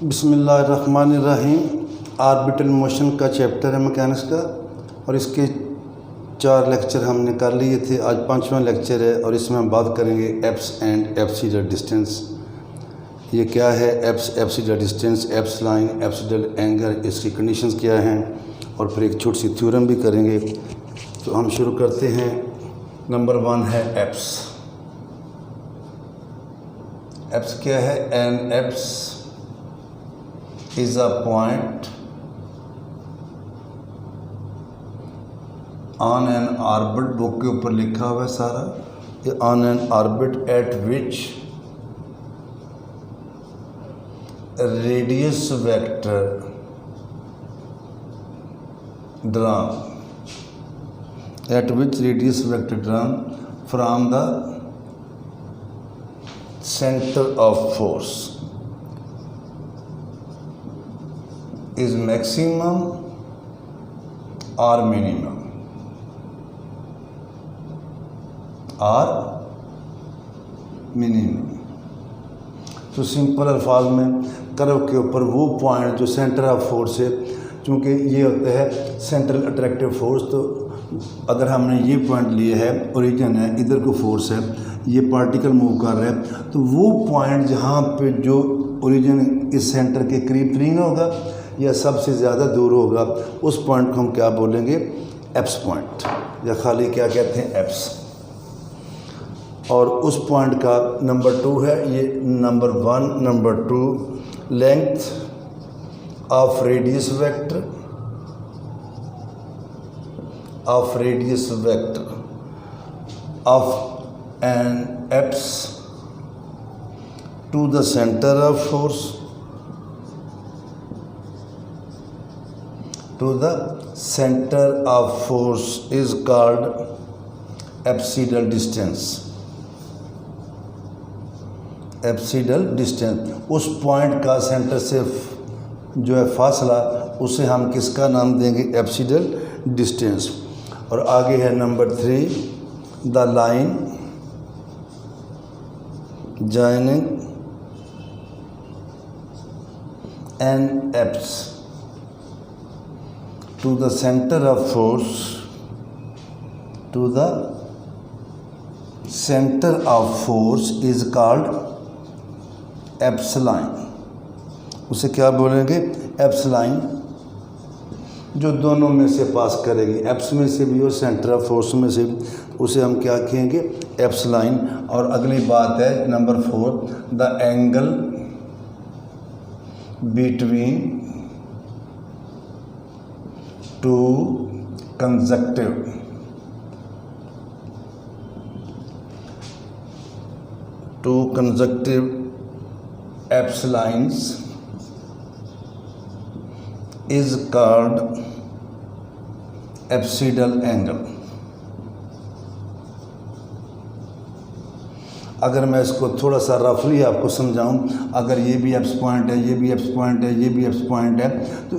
बिस्मिल्लाहिर्रहमानिर्रहीम। Orbital motion का chapter है मैकेनिक्स का, और इसके 4 लेक्चर हमने कर लिए थे। आज 5वां लेक्चर है और इसमें हम बात करेंगे एप्स एंड एप्सिलर डिस्टेंस। ये क्या है apse, apsidal distance, apse line, apsidal angle, इसकी कंडीशंस क्या हैं, और फिर एक छोटी सी थ्योरम भी करेंगे। तो हम शुरू करते हैं। नंबर 1 है एप्स। एप्स क्या है? An apse is a point on an orbit, book के ऊपर लिखा हुआ है सारा, ये on an orbit at which radius vector drawn from the center of force is maximum or minimum, तो सिंपल अल्फाज में कर्व के ऊपर वो पॉइंट जो सेंटर ऑफ फोर्स है, चूँकि ये होता है सेंट्रल अट्रैक्टिव फोर्स, तो अगर हमने ये पॉइंट लिए है, ओरिजिन है, इधर को फोर्स है, ये पार्टिकल मूव कर रहा है, तो वो पॉइंट जहाँ पे जो ओरिजिन इस सेंटर के करीब तरीन होगा या सबसे ज़्यादा दूर होगा, उस पॉइंट को हम क्या बोलेंगे? एप्स पॉइंट, या खाली क्या कहते हैं? एप्स। और उस पॉइंट का नंबर 2 है, ये number 1, number 2 length of radius vector of an apse to the centre of force is called apsidal distance। उस पॉइंट का सेंटर से जो है फासला, उसे हम किसका नाम देंगे? Apsidal distance. और आगे है number 3, the line joining an apse to the center of force is called apse line. उसे क्या बोलेंगे? एप्स लाइन, जो दोनों में से पास करेगी, एप्स में से भी और सेंटर ऑफ फोर्स में से भी, उसे हम क्या कहेंगे? Apse line. और अगली बात है number 4, the angle between two consecutive apse lines is called apsidal angle. अगर मैं इसको थोड़ा सा रफली आपको समझाऊं, अगर ये भी एप्स पॉइंट है, ये भी एप्स पॉइंट है, ये भी एप्स पॉइंट है, तो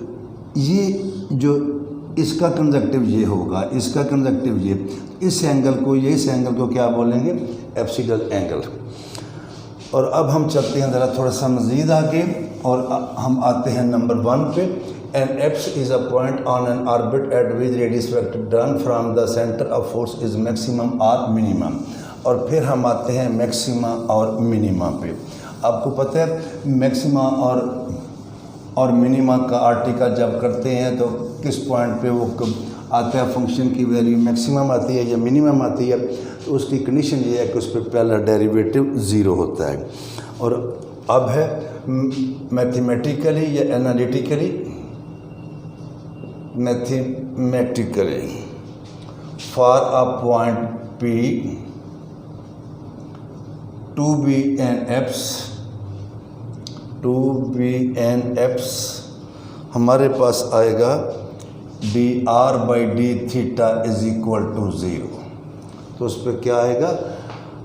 ये जो इसका कंजक्टिव ये होगा, इसका कंजक्टिव ये, इस एंगल को, ये इस एंगल को क्या बोलेंगे? एप्सिडल एंगल। और अब हम चलते हैं ज़रा थोड़ा सा मज़ीद आगे, और हम आते हैं नंबर 1 पे। An apse is a point on an orbit at which radius vector drawn from the centre of force is maximum और मिनिमम। और फिर हम आते हैं मैक्सिमा और मिनिमा पे। आपको पता है मैक्सिमा और मिनिमा का आर्टिकल जब करते हैं तो किस पॉइंट पे वो आता है, फंक्शन की वैल्यू मैक्सिमम आती है या मिनिमम आती है, तो उसकी कंडीशन ये है कि उस पर पहला डेरिवेटिव 0 होता है। और अब है मैथमेटिकली या analytically, for a point P to be an apse, हमारे पास आएगा dr/d इज इक्वल टू 0। तो उस पर क्या आएगा?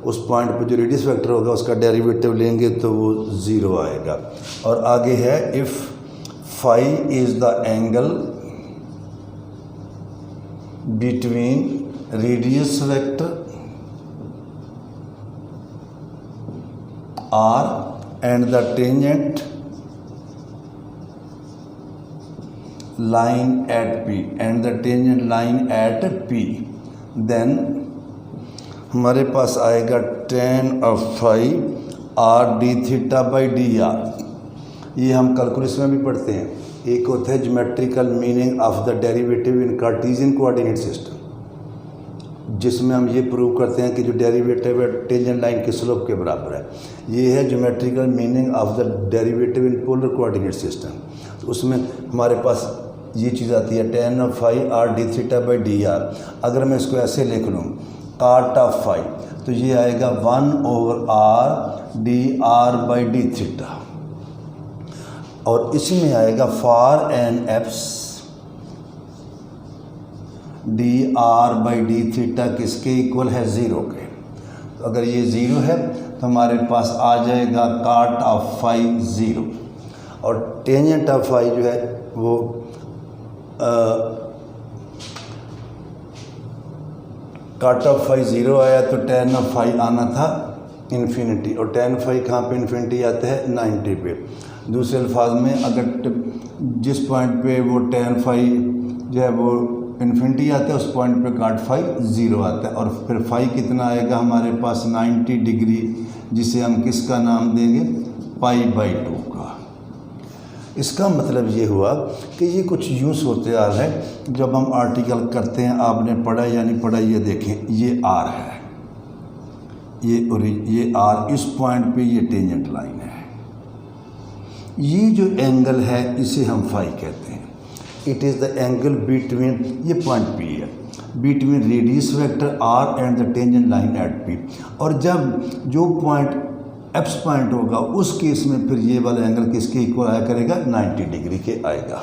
उस पॉइंट पे जो रेडियस वेक्टर होगा उसका डेरिवेटिव लेंगे तो वो 0 आएगा। और आगे है if phi is the angle between radius vector R and the tangent line at P and the tangent line at P, then हमारे पास आएगा tan of phi r d theta by dr। ये हम कैलकुलस में भी पढ़ते हैं। एक होता है geometrical meaning of the derivative in Cartesian coordinate system, जिसमें हम ये प्रूव करते हैं कि जो डेरिवेटिव है टेंजेंट लाइन के स्लोप के बराबर है। ये है geometrical meaning of the derivative in polar coordinate system. तो उसमें हमारे पास ये चीज़ आती है tan of phi r d theta by dr। अगर मैं इसको ऐसे लिख लूँ cot ऑफ फाई, तो ये आएगा 1/r dr by d theta, और इसी में आएगा for an apse d r by d theta किसके इक्वल है, 0 के। तो अगर ये 0 है तो हमारे पास आ जाएगा काट ऑफ फाई 0, और टेंजेंट ऑफ फाई जो है वो काट ऑफ फाई 0 आया तो टेन ऑफ फाई आना था इन्फिनिटी, और टेन फाई कहाँ पे इन्फिनिटी आता है 90 पे। दूसरे अल्फाज में अगर जिस पॉइंट पे वो टेन फाई जो है वो इन्फिनिटी आता है उस पॉइंट पे काट फाई 0 आता है, और फिर फाई कितना आएगा हमारे पास 90 डिग्री, जिसे हम किसका नाम देंगे, पाई बाई 2 का। इसका मतलब ये हुआ कि ये कुछ यूँ सूरत हाल है। जब हम आर्टिकल करते हैं, आपने पढ़ा या नहीं पढ़ा, ये देखें, ये आर है, ये आर, इस पॉइंट पे ये टेंजेंट लाइन है। ये जो एंगल है इसे हम फाई कहते हैं। It is the angle between, ये पॉइंट पी है, between radius vector R and the tangent line at P. और जब जो पॉइंट एप्स पॉइंट होगा उस केस में फिर ये वाला एंगल किसके इक्वल आया करेगा, 90 डिग्री के आएगा।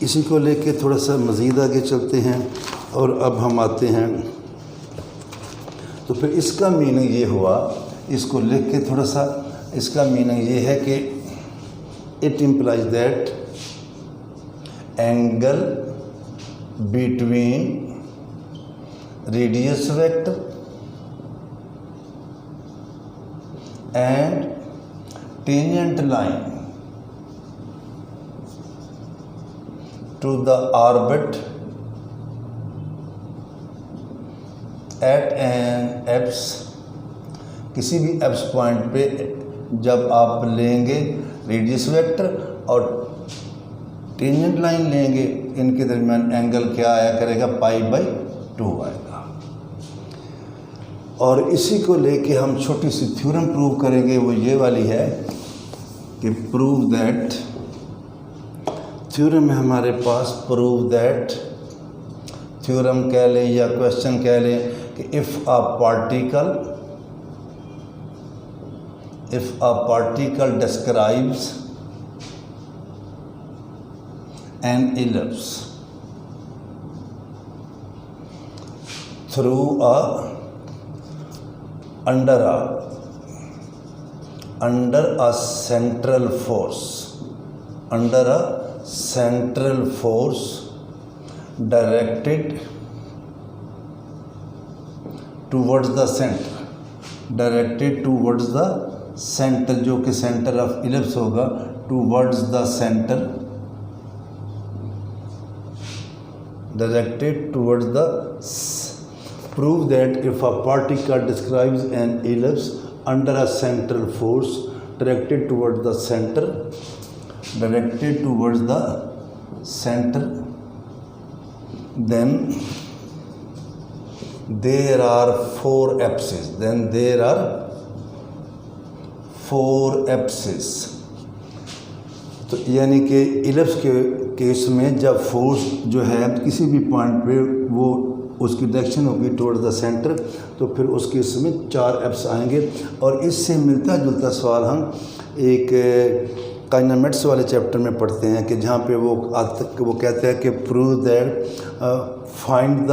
इसी को लेके थोड़ा सा मज़ीद आगे चलते हैं, और अब हम आते हैं, तो फिर इसका मीनिंग ये हुआ, इसको लिख के थोड़ा सा, इसका मीनिंग ये है कि it implies that angle between radius vector and tangent line to the orbit at an apse, किसी भी एप्स पॉइंट पे जब आप लेंगे रेडियस वेक्टर और टेंजेंट लाइन लेंगे, इनके दरमियान एंगल क्या आया करेगा, पाई बाई 2 आएगा। और इसी को लेके हम छोटी सी थ्योरम प्रूव करेंगे, वो ये वाली है कि प्रूव दैट, थ्योरम है हमारे पास, प्रूव दैट, थ्योरम कह लें या क्वेश्चन कह लें कि if a particle describes an ellipse through under a central force directed towards the center, जो कि सेंटर ऑफ इलिप्स होगा, towards the centre, directed towards the, prove that if a particle describes N ellipse under a central force directed towards the centre, then there are 4 ellipses, तो यानी कि ellipse के case में जब force जो है किसी भी पॉइंट पे वो उसकी डायरेक्शन होगी टुवर्ड्स द सेंटर, तो फिर उस केस में 4 एप्स आएंगे। और इससे मिलता जुलता सवाल हम एक काइनेमेटिक्स वाले चैप्टर में पढ़ते हैं कि जहाँ पे वो कहते हैं कि prove that find the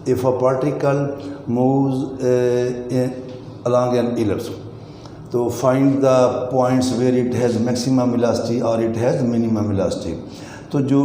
if a particle moves along an ellipse, तो find the points where it has maximum velocity और इट हैज़ मिनिमम वेलोसिटी। तो जो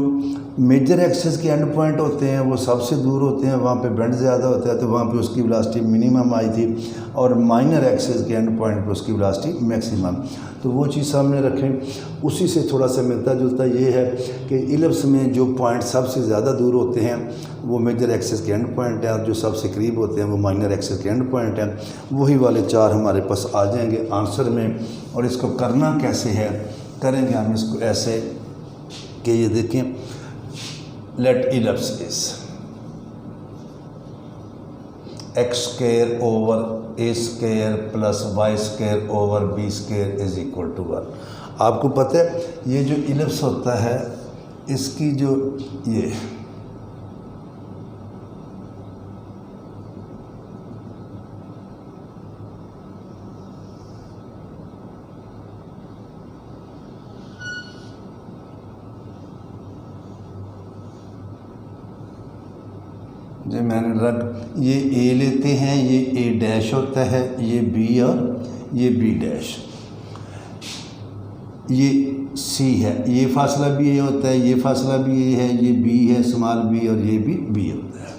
मेजर एक्सिस के एंड पॉइंट होते हैं वो सबसे दूर होते हैं, वहाँ पे बेंड ज़्यादा होता है तो वहाँ पे उसकी वेलोसिटी मिनिमम आई थी, और माइनर एक्सिस के एंड पॉइंट पे उसकी वेलोसिटी मैक्सिमम। तो वो चीज़ सामने रखें। उसी से थोड़ा सा मिलता जुलता ये है कि इलिप्स में जो पॉइंट सबसे ज़्यादा दूर होते हैं वो मेजर एक्सिस के एंड पॉइंट है, और जो सबसे करीब होते हैं वो माइनर एक्सिस के एंड पॉइंट हैं। वही वाले 4 हमारे पास आ जाएंगे आंसर में। और इसको करना कैसे है, करेंगे हम इसको ऐसे कि ये देखें, let ellipse is x square over A square plus y square over B square is equal to 1। आपको पता है ये जो इलिप्स होता है इसकी जो ये जो मैंने रख, ये ए लेते हैं, ये ए डैश होता है, ये बी और ये बी डैश, ये सी है, ये फासला भी ये होता है, ये फासला भी ये है, ये बी है स्मॉल बी, और ये भी बी होता है।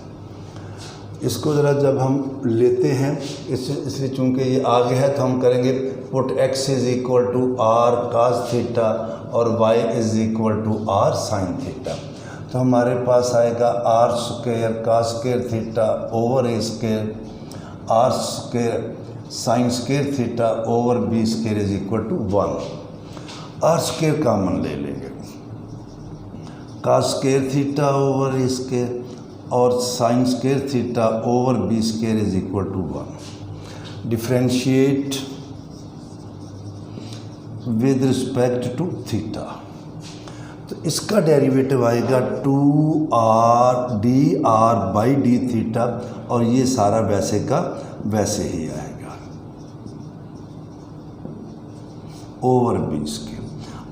इसको ज़रा जब हम लेते हैं इसलिए चूँकि ये आगे है तो हम करेंगे put X is equal to R cos theta और Y is equal to R sine theta. तो हमारे पास आएगा R square cos square theta over A square R square sine square theta over B square is equal to 1। R square common ले लेंगे, cos square theta over ए square और sine square theta over B square is equal to 1। Differentiate with respect to theta, तो इसका derivative आएगा 2r dr by d theta, और ये सारा वैसे का वैसे ही आएगा ओवर बी स्क्वायर।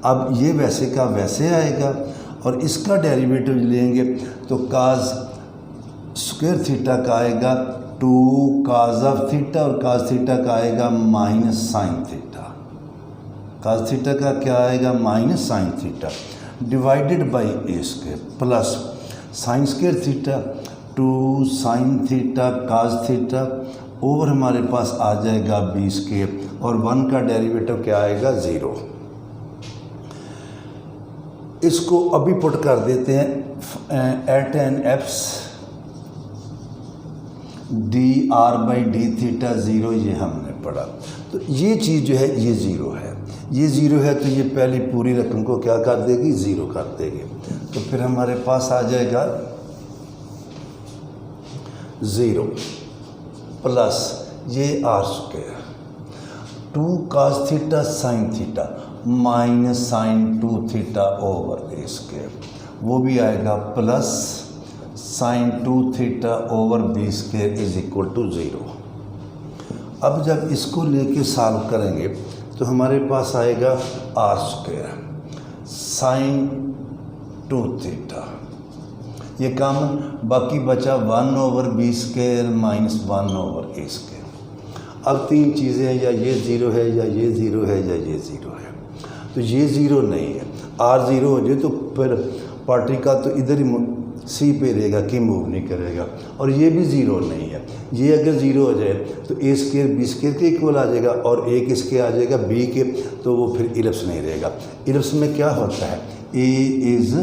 अब ये वैसे का वैसे आएगा और इसका डेरिवेटिव लेंगे तो काज स्क्वायर थीटा का आएगा 2 काज ऑफ थीटा, और काज थीटा का आएगा माइनस साइन थीटा। काज थीटा का क्या आएगा minus sine theta divided by A square plus sign square theta 2 sine theta cause theta over हमारे पास आ जाएगा बी स्क्वायर, और 1 का डेरिवेटिव क्या आएगा 0। इसको अभी पुट कर देते हैं at an apse d r by d theta 0, ये हमने पढ़ा। तो ये चीज़ जो है ये 0 है, ये 0 है तो ये पहली पूरी रकम को क्या कर देगी 0 कर देगी। तो फिर हमारे पास आ जाएगा 0 प्लस ये r square 2 cos theta sin theta minus sin 2 theta over ए स्क्वायर, वो भी आएगा plus sin 2 theta over B square is equal to 0। अब जब इसको लेके सॉल्व करेंगे तो हमारे पास आएगा आर स्क्वायर साइन 2 थीटा, ये कॉमन, बाकी बचा 1 over B square minus 1 over ए स्क्वायर। अब 3 चीज़ें, या ये 0 है या ये 0 है या ये 0 है। तो ये 0 नहीं है, आर 0 हो जाए तो फिर पार्टिकल तो इधर ही सी पे रहेगा कि मूव नहीं करेगा, और ये भी 0 नहीं है। ये अगर 0 हो जाए तो ए स्क्वायर बी स्क्वायर के इक्वल आ जाएगा, और ए किसके आ जाएगा बी के, तो वो फिर इलिप्स नहीं रहेगा। इलिप्स में क्या होता है a is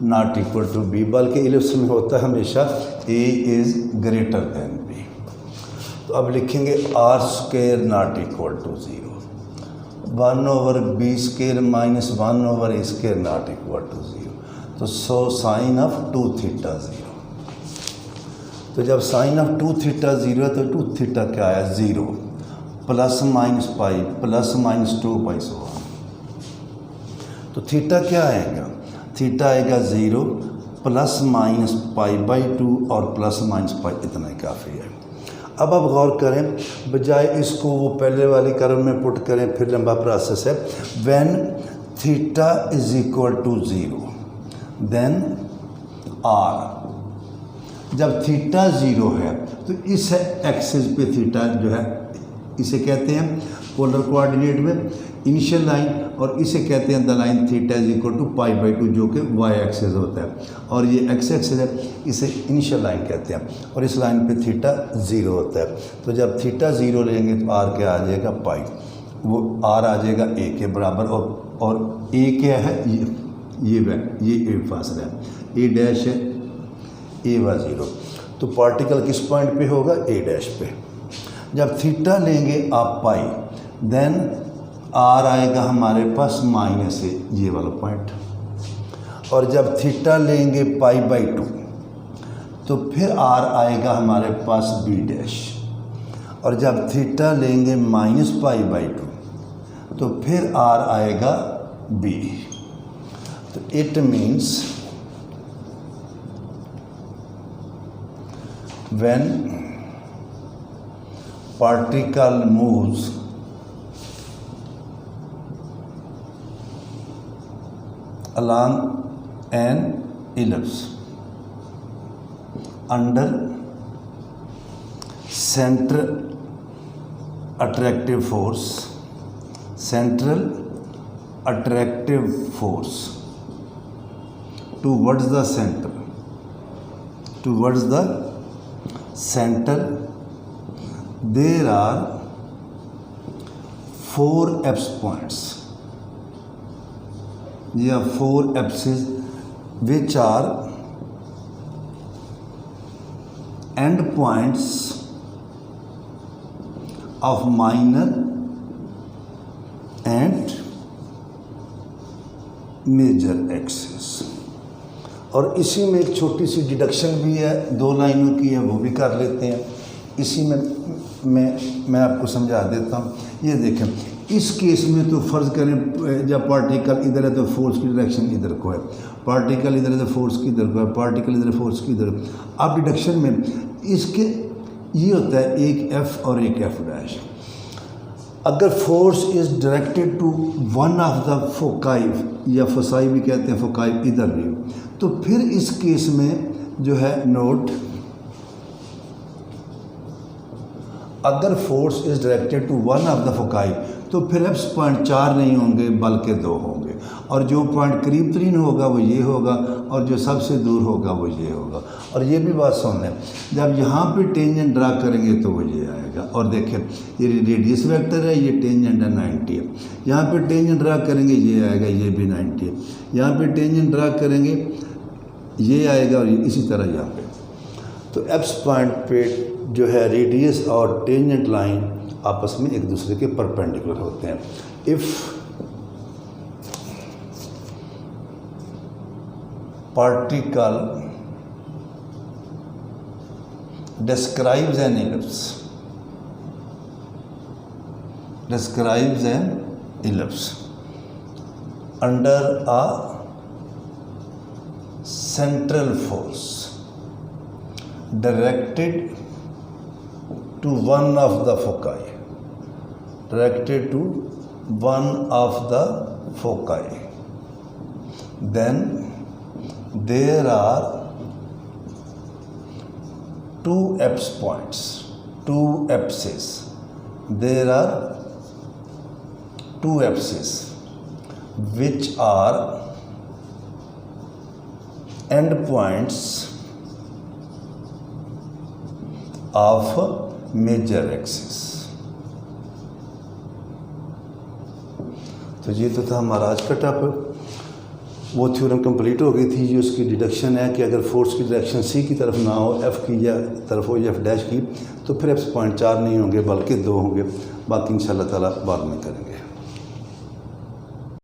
not equal to b, बल्कि इलिप्स में होता है हमेशा a is greater than b. तो अब लिखेंगे r square not equal to 0, 1 over B square minus 1 over A square not equal to 0। तो सो साइन ऑफ 2 थीटा 0। तो जब साइन ऑफ 2 थीटा 0 है तो 2 थीटा क्या है 0 plus minus pi plus minus 2 पाई सो। तो थीटा क्या आएगा, थीटा आएगा 0 प्लस माइनस पाई बाई 2 और प्लस माइनस पाई, इतना ही काफ़ी है। अब आप गौर करें, बजाय इसको वो पहले वाली क्रम में पुट करें, फिर लंबा प्रोसेस है। When theta is equal to 0 then r, जब थीटा 0 है तो इस एक्सिस पे थीटा जो है इसे कहते हैं पोलर कोऑर्डिनेट में इनिशियल लाइन, और इसे कहते हैं the line theta is equal to π/2 जो कि y एक्सिस होता है, और ये x एक्सिस है, इसे इनिशियल लाइन कहते हैं, और इस लाइन पे थीटा 0 होता है। तो जब थीटा 0 लेंगे तो r क्या आ जाएगा पाई, वो r आ जाएगा a के बराबर, और a क्या है ये a फासला है, a डैश है, a व 0, तो पार्टिकल किस पॉइंट पे होगा a डैश पे। जब थीटा लेंगे आप पाई, देन आर आएगा हमारे पास माइनस है ये वाला पॉइंट, और जब थीटा लेंगे π/2 तो फिर आर आएगा हमारे पास बी डैश, और जब थीटा लेंगे -π/2 तो फिर आर आएगा बी। तो it means when particle moves along an ellipse under central attractive force towards the center, there are 4 ellipse points, या 4 ellipses which are end points of minor and major axis. और इसी में एक छोटी सी deduction भी है, 2 लाइनों की है, वो भी कर लेते हैं। इसी में मैं आपको समझा देता हूँ। ये देखें, इस केस में तो फ़र्ज़ करें जब पार्टिकल इधर है तो फोर्स की डायरेक्शन इधर को है, पार्टिकल इधर है तो फोर्स की इधर को है, पार्टिकल इधर फोर्स की इधर। अब डिडक्शन में इसके ये होता है एक एफ और एक एफ डैश। अगर force is directed to one of the foci, या फोसाई भी कहते हैं, फोकाई इधर भी, तो फिर इस केस में जो है नोट, अगर force is directed to one of the foci तो फिर एप्स पॉइंट 4 नहीं होंगे बल्कि 2 होंगे, और जो पॉइंट करीब तरीन होगा वो ये होगा, और जो सबसे दूर होगा वो ये होगा। और ये भी बात सुन लें, जब यहाँ पे टेंजेंट ड्रा करेंगे तो वो ये आएगा। और देखें ये रेडियस वेक्टर है, ये टेंजेंट है 90 है, यहाँ पे टेंजेंट ड्रा करेंगे ये आएगा, ये भी 90 है, यहाँ पे टेंजेंट ड्रा करेंगे ये आएगा, और इसी तरह यहाँ पे। तो एप्स पॉइंट पे जो है रेडियस और टेंजेंट लाइन आपस में एक दूसरे के परपेंडिकुलर होते हैं। If particle describes an ellipse under a central force directed to one of the foci, then there are 2 ellipse points, 2 ellipses. There are 2 ellipses which are end points of major axis. तो ये तो था हमारा आज का topic. वो theorem complete हो गई थी। ये उसकी डिडक्शन है कि अगर फोर्स की डायरेक्शन सी की तरफ ना हो, एफ़ की या तरफ हो, या एफ डैश की, तो फिर एफ पॉइंट 4 नहीं होंगे बल्कि 2 होंगे। बाकी इंशाल्लाह ताला बाद में करेंगे।